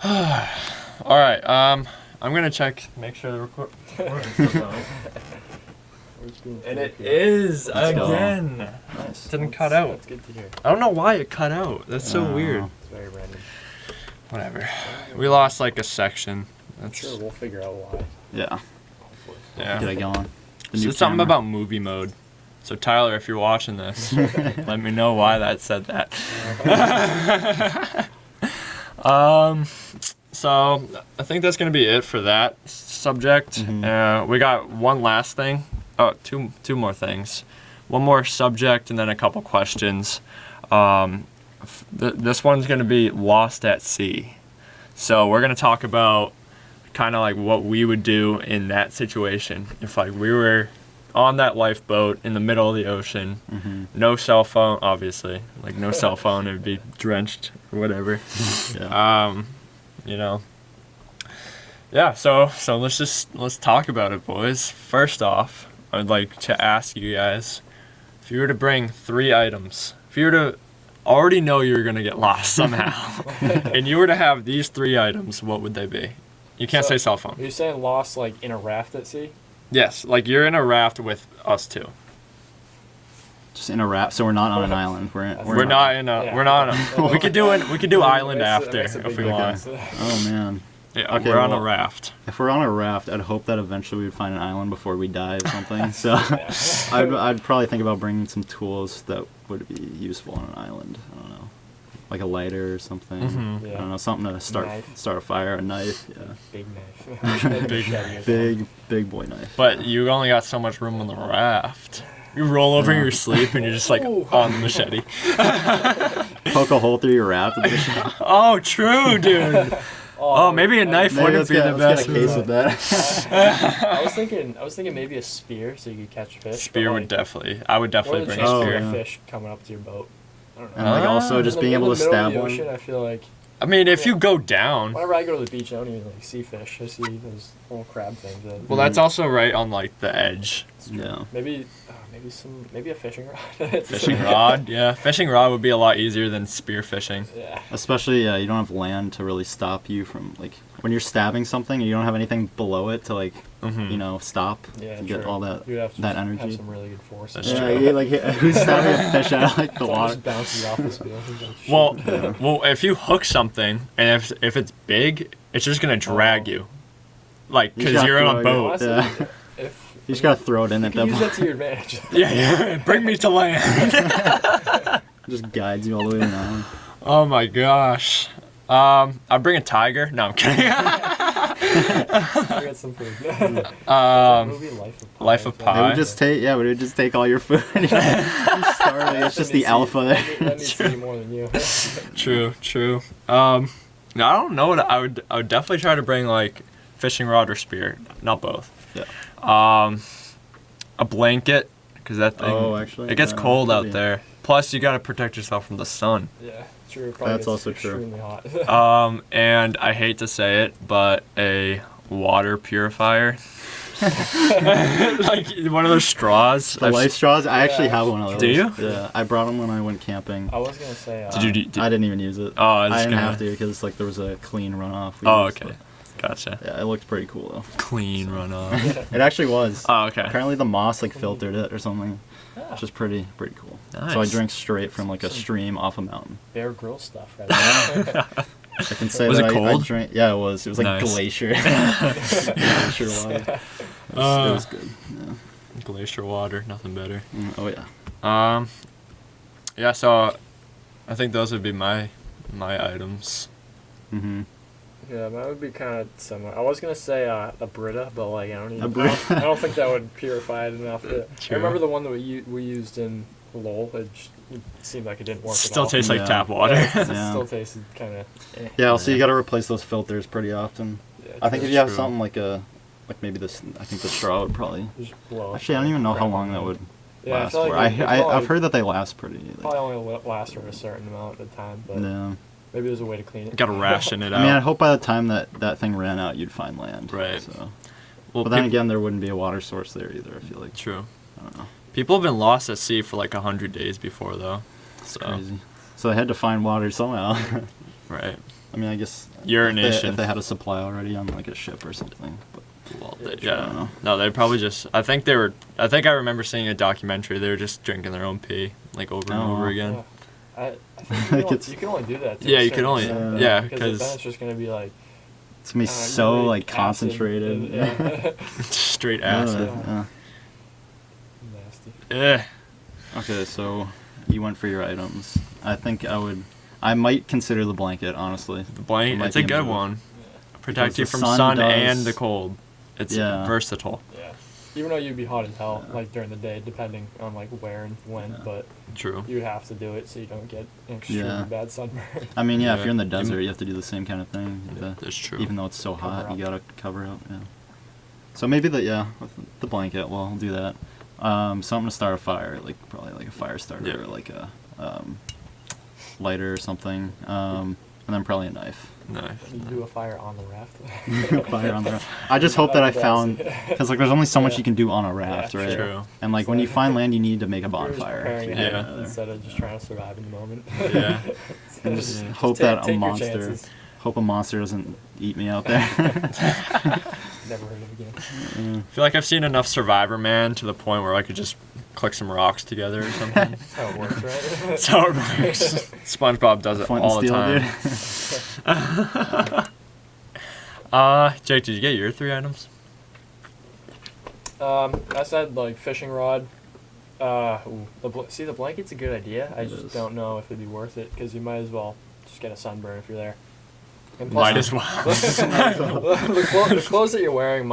All right. I'm gonna make sure the record. And it is Let's go. again. Nice. It didn't cut out. That's good to hear. I don't know why it cut out. That's so Oh. weird. It's very random. Whatever. We lost like a section. I'm That's sure we'll figure out why. Yeah. Hopefully. yeah. Get it going. The So new it's something camera. about movie mode. So Tyler, if you're watching this, let me know why that said that. So I think that's gonna be it for that subject. Mhm. We got one last thing. Oh, two more things. One more subject and then a couple questions. This one's gonna be lost at sea. So we're gonna talk about kind of like what we would do in that situation if like we were on that lifeboat in the middle of the ocean, Mhm. no cell phone, obviously, like no cell phone, it would be drenched or whatever. Yeah. You know. Yeah, so let's talk about it, boys. First off, I'd like to ask you guys, if you were to bring 3 items, if you were to already know you were gonna get lost somehow, and you were to have these 3 items, what would they be? You can't So- say cell phone. Are you saying lost like in a raft at sea? Yes, like you're in a raft with us two. Just in a raft, so we're not on an island. We're not in a. Yeah. We're not. We could do it. We could do island That after makes a if big we difference. want. Oh man. Yeah, Okay, we're on a well- raft. If we're on a raft, I'd hope that eventually we'd find an island before we die or something. So I'd probably think about bringing some tools that would be useful on an island. I don't know, like a lighter or something. Mhm. Yeah. I don't know, something to start Knife. a fire, a knife. Yeah. Big knife. Big- Big boy knife. But you only got so much room on the raft. You roll over in your sleep and you're just like Ooh. on the machete. Poke a hole through your raft. With the shot. Oh, true, dude. Oh, maybe a knife Maybe wouldn't let's be get, the let's best. get a case with that. I was thinking maybe a spear so you could catch fish. Spear but, would like, definitely. I would what are definitely the bring a chances Oh, of spear. a yeah. fish coming up to your boat? I don't know. And like also Ah. just In being the able to middle of stab the one. ocean, I feel like I mean, if you go down, whenever I go to the beach, I don't even like see fish. I see those little crab things. well, that's also right on like the edge. That's true. Yeah. Maybe a fishing rod. Fishing rod, yeah. Fishing rod would be a lot easier than spear fishing. Yeah. Especially, you don't have land to really stop you from, like, when you're stabbing something and you don't have anything below it to, like, stop Yeah, to get true. all that You'd have to energy. have some really good force. That's Yeah, true. you, like, who's stabbing a fish out of, like, the It all water? just bounces off the spear. He's like, shoot. Well, if you hook something and if it's big, it's just gonna drag you, like You because gotta you're on a throw it. boat. Honestly, Yeah. if You just gotta throw it in you at can that use point. that to your advantage. Yeah, bring me to land. Just guides you all the way down. Oh my gosh. I'll bring a tiger. No, I'm kidding. I got some food. Movie Life of Pi. They would just take all your food. You're starving. It's just the alpha there. That needs to be more than you. True. No, I don't know what I would definitely try to bring like fishing rod or spear, not both. Yeah. A blanket because that thing. Oh, actually, it gets yeah, cold out maybe. there. Plus, you gotta protect yourself from the sun. Yeah, true. Probably That's gets also true. extremely hot. And I hate to say it, but a water purifier. Like one of those straws. The life straws. I actually have one of those. Do you? Yeah, I brought them when I went camping. I was gonna say. Did you? I didn't even use it. Oh, I was I didn't gonna- have to because like there was a clean runoff. We Oh, used, okay. but- Gotcha. Yeah, it looked pretty cool though. Clean runoff. It actually was. Oh, okay. Apparently the moss like filtered it or something. Yeah. Which is pretty cool. Nice. So I drank straight from like a stream off a mountain. Bear Grill stuff, right? there. I can say Was that it I cold? drank. Yeah, it was. It was like Nice. glacier. Glacier water. It was good. Yeah. Glacier water, nothing better. Oh yeah. Yeah. So, I think those would be my items. Mhm. Yeah, that would be kind of similar. I was gonna say a Brita, but like I don't even. A Brita. I don't think that would purify it enough. I True. remember the one that we used in Lowell. It seemed like it didn't work. Still at all. tastes like Yeah. tap water. Yeah, it Yeah. still tasted kind of. Yeah. Also, you got to replace those filters pretty often. Yeah, I think if That's you have true. something like maybe this, I think the straw would probably. just blow. Actually, I don't even know how long that would Yeah, I last feel like for. it probably- I've heard that they last pretty. Probably only last for a certain amount of time, but Yeah. maybe there's a way to clean it. Gotta ration it out. I mean, I hope by the time that thing ran out, you'd find land. Right. So. Well, But then again, there wouldn't be a water source there either. I feel like. true. I don't know. People have been lost at sea for like 100 days before, though. So, Crazy. So they had to find water somehow. right. I mean, I guess Urination. if they had a supply already on like a ship or something. But Well, Yeah, they, true. I don't yeah. know. No, they probably just. I think I remember seeing a documentary. They were just drinking their own pee, like over and Oh. over again. Yeah. I think Like it's- you can only do that. To Yeah, a you can certain only- extent, yeah, because because- then it's just gonna be like it's gonna be so uric like acid concentrated. and- yeah. Straight Yeah, acid. yeah. Nasty. Eh. Okay, so you went for your items. I think I might consider the blanket, honestly. The It blanket. might It's a be a good move. one. Protect Because you the from sun sun does- and the cold. It's Yeah. versatile. Yeah. Even though you'd be hot as hell, Yeah. like during the day, depending on like where and when, Yeah. but True. you would have to do it so you don't get an extremely Yeah. bad sunburn. I mean, yeah, if Yeah. you're in the You- desert, you have to do the same kind of thing. You gotta- That's true. Even though it's so Cover hot, up. you gotta cover up. Yeah. So maybe with the blanket, we'll do that. Something to start a fire, like probably like a fire starter Yeah. or like a lighter or something, and then probably a knife. Nice. You do a fire on the raft. Fire on the raft. I just hope that I That'd be found awesome. because like there's only so much Yeah. you can do on a raft, Yeah, right? True. And like when you find land, you need to make a You're just bonfire. preparing to ahead get Yeah. out of there. instead of just trying to survive in the moment. Yeah. And just Yeah. hope Take- that a take your monster, chances. hope a monster doesn't eat me out there. Never heard of again. I feel like I've seen enough Survivor Man to the point where I could just click some rocks together or something. That's how it works, right? That's how it works. SpongeBob does it Flint and all the steel, time. dude. Jake, did you get your 3 items? I said like fishing rod. See, the blanket's a good idea. I It just is. don't know if it'd be worth it because you might as well just get a sunburn if you're there. And Might as well. the clothes that you're wearing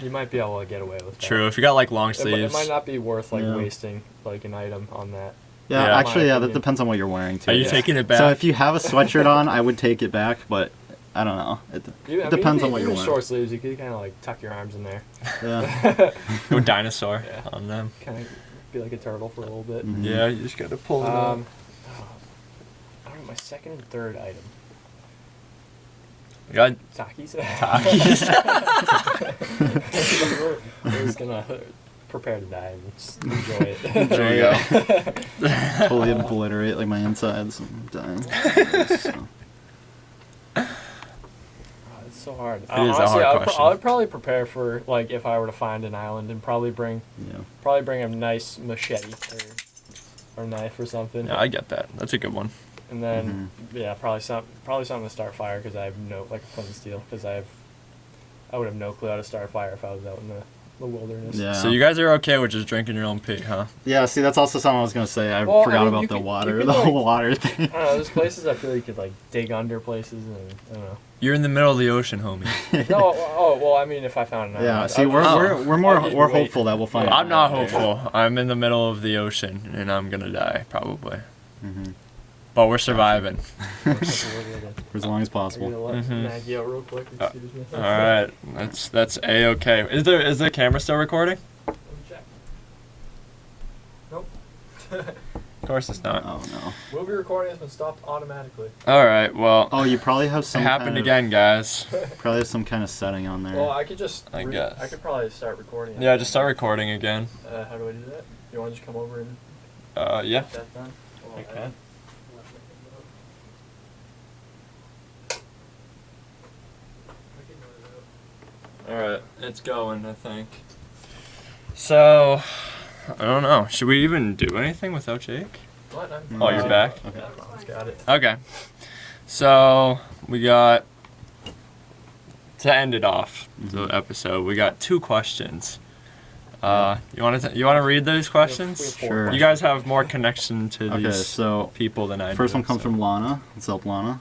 you might be able to get away with that. True. If you got like long It sleeves. might not be worth like Yeah. wasting like an item on that. Yeah, Yeah. actually, My yeah, that opinion. depends on what you're wearing too. Are you Yeah. taking it back? So if you have a sweatshirt on, I would take it back, but I don't know. It depends on what you're Even wearing. short sleeves, you could kind of like tuck your arms in there. Yeah. Go dinosaur Yeah. on them. Kind of be like a turtle for a little bit. Mhm. Yeah, you just gotta pull it I up. don't know, my second and third item. You got Takis. Takis. I was gonna prepare to die and just enjoy it. There you go. Totally obliterate like my insides. I'm dying. So. It's so hard. It is a Honestly, hard question. I would probably prepare for like if I were to find an island and probably bring a nice machete or knife or something. Yeah, I get that. That's a good one. And then probably something to start fire because I have no like a flint and steel because I would have no clue how to start a fire if I was out in the wilderness. Yeah. So you guys are okay with just drinking your own pee, huh? Yeah, see, that's also something I was going to say. I forgot about the water, the whole water thing. I don't know, there's places I feel you could like dig under places and I don't know. You're in the middle of the ocean, homie. No, well, I mean, if I found an island. Yeah, see, we're hopeful that we'll find. I'm not hopeful. I'm in the middle of the ocean, and I'm gonna die probably. Mm-hmm. But we're surviving. For as long as possible. Maggie out real quick. Excuse me. All right, that's a-okay. Is the camera still recording? Let me check. Nope. Of course it's not. Oh no. Movie recording has been stopped automatically. All right, well. Oh, you probably have some. It happened again, guys. Probably have some kind of setting on there. Well, I could just. I guess. I could probably start recording. Yeah, just start recording again. How do I do that? You want to just come over and Yeah. get that done? I can. All right, it's going, I think. So, I don't know. Should we even do anything without Jake? What? Oh, you're back? Okay. Got it. Okay. So, we got, to end it off, the episode, we got 2 questions. You want to read those questions? Sure. You guys have more connection to Okay, these so people than I do. first one comes so. from Lana. What's up, Lana?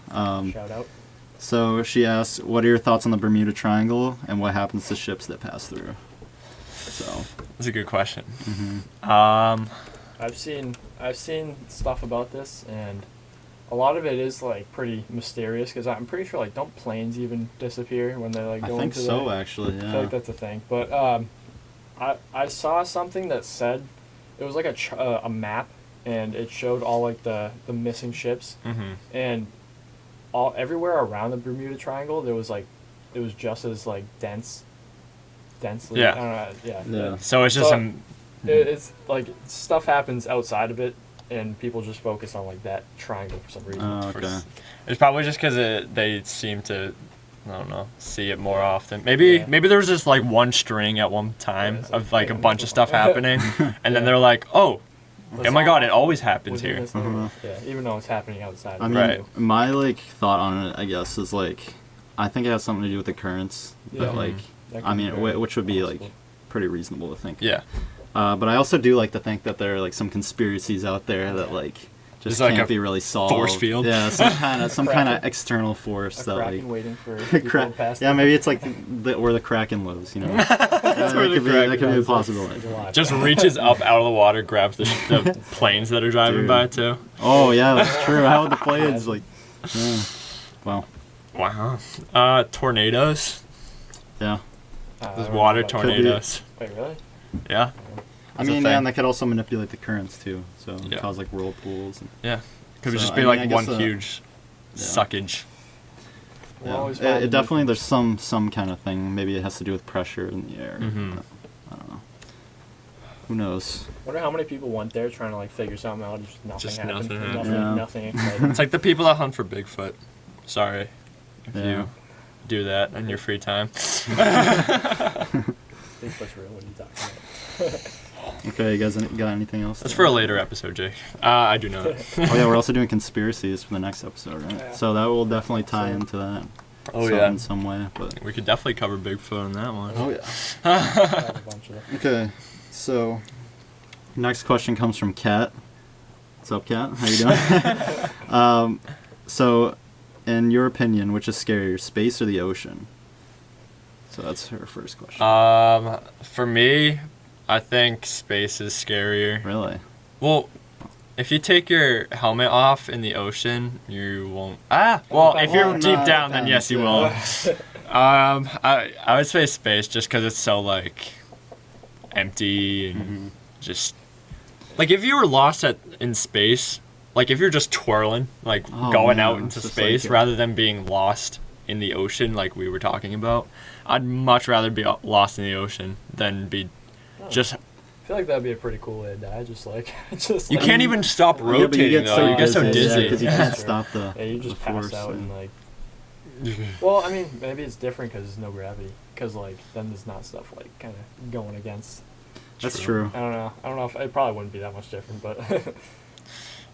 Shout out. So she asks, what are your thoughts on the Bermuda Triangle and what happens to ships that pass through? So. That's a good question. Mm-hmm. I've seen stuff about this, and a lot of it is like pretty mysterious because I'm pretty sure like don't planes even disappear when they like go I think into so, the, actually. Yeah. I feel like that's a thing. But I saw something that said it was like a map, and it showed all like the missing ships, and everywhere around the Bermuda Triangle there was like it was just as like densely. Yeah. I don't know, yeah. So it's just It's like stuff happens outside of it, and people just focus on like that triangle for some reason. Oh, okay. It's probably just because they seem to, I don't know, see it more often. Maybe there was just like one string at one time of like a bunch of stuff happening, and then they're like, oh my god, it always happens here. Yeah, even though it's happening outside. I mean, my like thought on it, I guess, is like, I think it has something to do with the currents. Yeah. That, like, That I could mean, be very which would be possible. like pretty reasonable to think. Yeah. But I also do like to think that there are like some conspiracies out there that like just There's, like, can't a be really solved. force field? Yeah, some kind of external force A that like. Kraken waiting for people to pass. Yeah, maybe it's like where the Kraken lives. You know. That could be a possibility. Just reaches up out of the water, grabs the planes that are driving by too. Oh yeah, that's true. How would the planes like? Yeah. Wow. Tornadoes. Yeah. There's water tornadoes. Wait, really? Yeah. I mean, and they could also manipulate the currents too, so Yeah. cause like whirlpools. And, Yeah. Could So, just I be mean, like I one guess, huge suckage. We'll yeah. always find It a definitely new- there's some kind of thing. Maybe it has to do with pressure in the air. Mhm. I don't know. Who knows? Wonder how many people went there trying to like figure something out. Just nothing happened. nothing happened. Nothing exciting. It's like the people that hunt for Bigfoot. Sorry if Yeah. you do that in your free time. Bigfoot's real. What are you talking about? Okay, you guys got anything else? That's for a later episode, Jake. I do not. Oh yeah, we're also doing conspiracies for the next episode, right? Yeah. So that will definitely tie into that. Oh, so yeah. In some way, but. We could definitely cover Bigfoot on that one. Oh yeah. I have a bunch of them. Okay, so next question comes from Kat. What's up, Kat? How you doing? So, in your opinion, which is scarier, space or the ocean? So that's her first question. For me, I think space is scarier. Really? Well, if you take your helmet off in the ocean, you won't. Well, if you're Well, deep no, down, then yes, you will. I would say space just because it's so like empty and just like if you were lost in space, like if you're just twirling, like Oh, going man, out into it's just space like- rather than being lost in the ocean, like we were talking about, I'd much rather be lost in the ocean than be just I feel like that'd be a pretty cool way to die. Just You can't even stop Yeah, but rotating though. You get so dizzy. because you Yeah, can't sure. stop the. Yeah, you just the pass force out and- and like. Well, I mean, maybe it's different because there's no gravity. Because like then there's not stuff like kind of going against. That's true. I don't know if it probably wouldn't be that much different, but.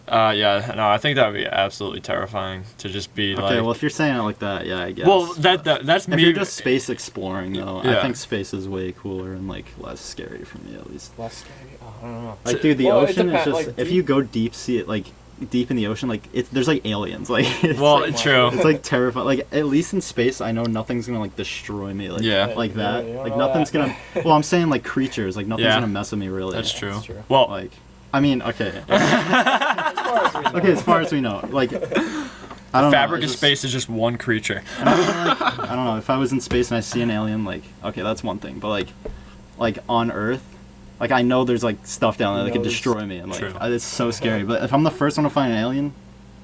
Yeah, no, I think that would be absolutely terrifying to just be Okay, like. well, if you're saying it like that, yeah, I guess. Well, that's If me. you're just space exploring, though, Yeah. I think space is way cooler and like less scary for me, at least. Less scary. Oh, I don't know. Like, dude, the Well, it ocean is depends, just like, if deep- you go deep sea, like deep in the ocean, like there's like aliens, like it's Well, like, true. it's like terrifying. Like at least in space, I know nothing's gonna like destroy me, like Yeah. like Yeah, that. you don't Like know nothing's that. gonna. Well, I'm saying like creatures, like nothing's Yeah. gonna mess with me really. That's true. That's true. Well, Like, I mean, okay, As far as we know. okay, as far as we know, like. I don't fabric know, of it's just- space is just one creature. I don't know. If I was in space and I see an alien, like, okay, that's one thing. But like on Earth, like I know there's like stuff down there that You could know, there's- destroy me, and like True. it's so scary. But if I'm the first one to find an alien,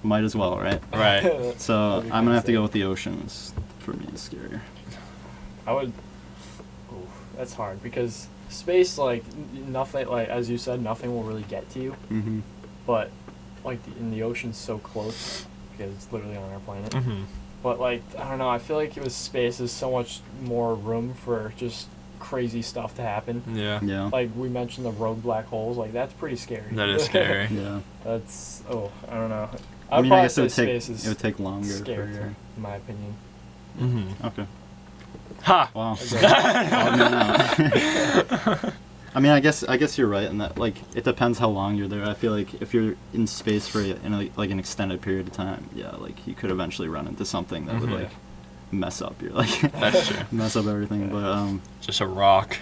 might as well, right? Right. So That'd be I'm gonna have to kinda go with the oceans. For me, it's scarier. I would. Ooh, that's hard because space, like nothing, like as you said, nothing will really get to you. Mm-hmm. But like in the ocean's so close because it's literally on our planet. Mm-hmm. But like I don't know, I feel like with space, there's so much more room for just crazy stuff to happen. Yeah. Yeah. Like we mentioned the rogue black holes, like that's pretty scary. That is scary. Yeah. That's I don't know. I I'd mean, probably I guess it say would take space is it would take longer. for it scarier, in my opinion. Mm-hmm. to- Okay. Ha! Wow. Okay. I mean, I guess you're right in that. Like, it depends how long you're there. I feel like if you're in space for like an extended period of time, yeah, like you could eventually run into something that would Mhm. like mess up your like That's true. mess up everything. But Just a rock.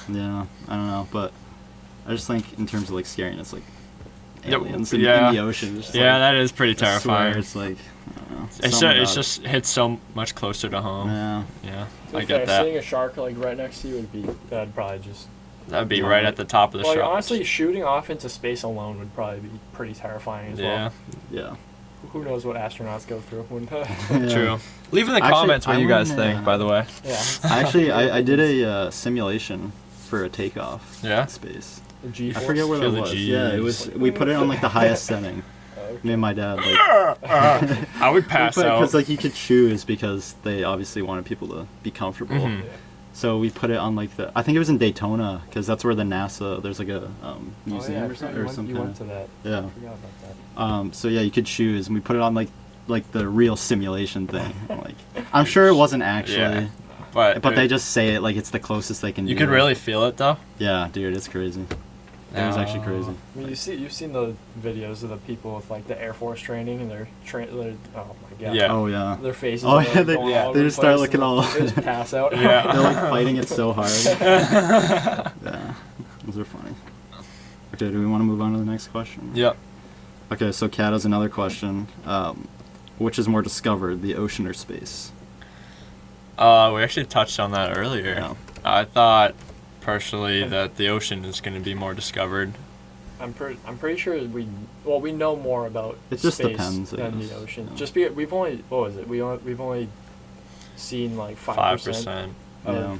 yeah, I don't know. But I just think in terms of like scariness, like Yeah, aliens yeah. in the ocean. It's just, Yeah, like, that is pretty I swear, terrifying. it's like I don't know. It's something just, about it. hits so much closer to home. Yeah. Yeah, To I be get fair, that. seeing a shark like right next to you would be that'd probably just. That'd be right at the top of the Like shot. honestly, shooting off into space alone would probably be pretty terrifying as Yeah, Yeah. Who knows what astronauts go through when? Yeah. true. Leave in the Actually, comments what I you guys wouldn't, think, by the way. Yeah. Actually, I did a simulation for a takeoff Yeah? in space. The I G-force. forget where Feel that the was. Gs. Yeah, it was. We put it on like the highest setting. Okay. Me and my dad like. I would pass out. Because like you could choose because they obviously wanted people to be comfortable. Mhm. Yeah. So we put it on like I think it was in Daytona because that's where the NASA there's like a museum I or forgot something you or went, some you kind went to that. yeah. I forgot about that. So yeah, you could choose, and we put it on like the real simulation thing. Like I'm sure it wasn't actually, Yeah. But they just say it like it's the closest they can. you do could it. really feel it though. Yeah, dude, it's crazy. It was actually crazy. I mean, you've seen the videos of the people with like the Air Force training and they're oh my god. Yeah. Oh yeah. Their faces. Oh, are, yeah, like, they- going yeah, all they over just the start place looking and all- They just pass out. Yeah. They're like fighting it so hard. Yeah, those are funny. Okay, do we want to move on to the next question? Yep. Okay, so Kat has another question. Which is more discovered, the ocean or space? We actually touched on that earlier. Yeah. I thought personally that the ocean is going to be more discovered. I'm pretty sure we know more about It just space depends, I than guess. the ocean. Yeah. Just because we've only we've only seen like 5%. Yeah.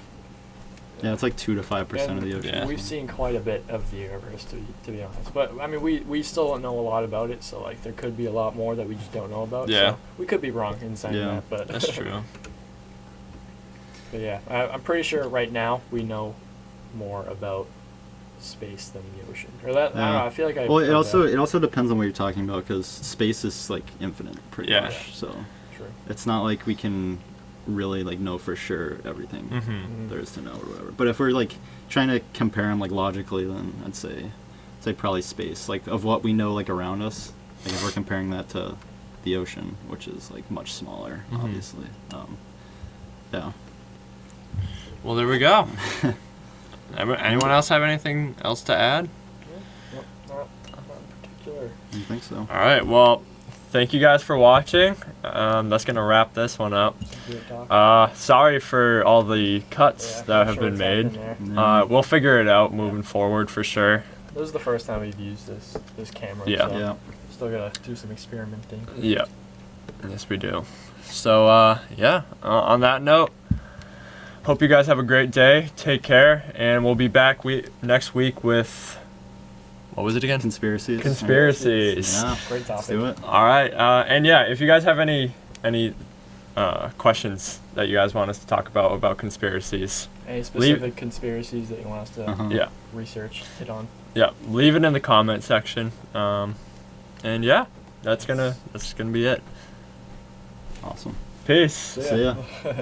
Yeah, it's like 2 to 5% of the ocean. Yeah. We've seen quite a bit of the universe, to be honest. But I mean, we still don't know a lot about it. So like, there could be a lot more that we just don't know about. Yeah. So we could be wrong in saying Yeah. that, but That's true. But yeah, I'm pretty sure right now we know more about space than the ocean. Or that I don't know. I feel like Well, it also depends on what you're talking about because space is like infinite, pretty Yeah. much. So True. it's not like we can really like know for sure everything Mm-hmm. there is to know or whatever. But if we're like trying to compare them like logically, then I'd say probably space. Like of what we know like around us, like if we're comparing that to the ocean, which is like much smaller, Mhm. obviously. Yeah. Well, there we go. Anyone else have anything else to add? Yeah. Not in particular. I think so. All right. Well, thank you guys for watching. That's gonna wrap this one up. Good talk. Sorry for all the cuts Yeah, that I'm have sure been it's made. happened there. We'll figure it out moving forward for sure. This is the first time we've used this camera. Yeah. So Yeah. Still gotta do some experimenting. Yep. Yes, we do. So, on that note, hope you guys have a great day. Take care, and we'll be back next week with, what was it again? Conspiracies. Conspiracies. Yeah. Great Let's topic. do it. All right, and yeah, if you guys have any questions that you guys want us to talk about conspiracies, Any specific conspiracies that you want us to yeah, research, hit on? yeah, leave it in the comment section. And yeah, that's gonna be it. Awesome. Peace. So, See ya. yeah.